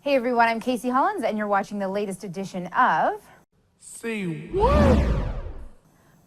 Hey everyone, I'm Casey Hollins, and you're watching the latest edition of... Say what?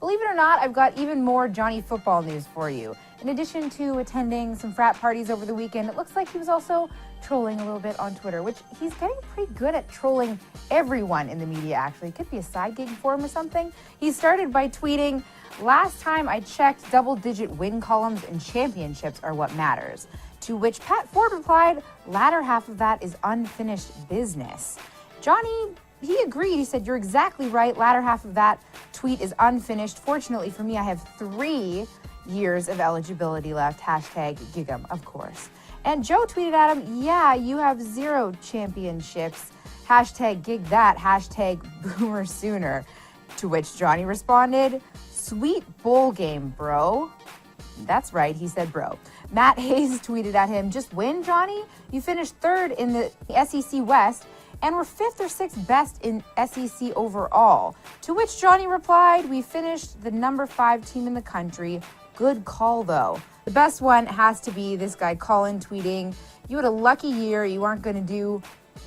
Believe it or not, I've got even more Johnny football news for you. In addition to attending some frat parties over the weekend, it looks like he was also trolling a little bit on Twitter, which he's getting pretty good at trolling everyone in the media, actually. It could be a side gig for him or something. He started by tweeting, "Last time I checked, double-digit win columns and championships are what matters." To which Pat Ford replied, "Latter half of that is unfinished business." Johnny, he agreed. He said, "You're exactly right. Latter half of that tweet is unfinished. Fortunately for me, I have 3 years of eligibility left. Hashtag gig 'em, of course." And Joe tweeted at him, "Yeah, you have 0 championships. Hashtag gig that. Hashtag boomer sooner." To which Johnny responded, "Sweet bowl game, bro." That's right, he said bro. Matt Hayes tweeted at him, "Just win, Johnny. You finished 3rd in the SEC West and were 5th or 6th best in SEC overall." To which Johnny replied, "We finished the number 5 team in the country. Good call, though." The best one has to be this guy Colin tweeting, "You had a lucky year. You aren't going to do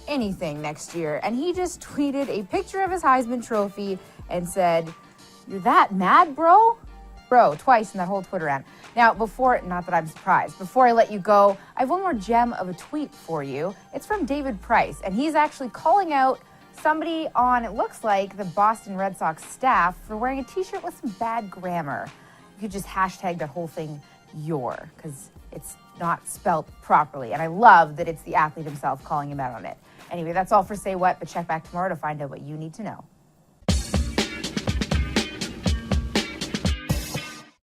anything next year." And he just tweeted a picture of his Heisman Trophy and said, "You're that mad, bro?" Bro, twice in that whole Twitter rant. Now, not that I'm surprised, before I let you go, I have one more gem of a tweet for you. It's from David Price, and he's actually calling out somebody on, it looks like, the Boston Red Sox staff for wearing a t-shirt with some bad grammar. You could just hashtag that whole thing because it's not spelt properly. And I love that it's the athlete himself calling him out on it. Anyway, that's all for Say What, but check back tomorrow to find out what you need to know.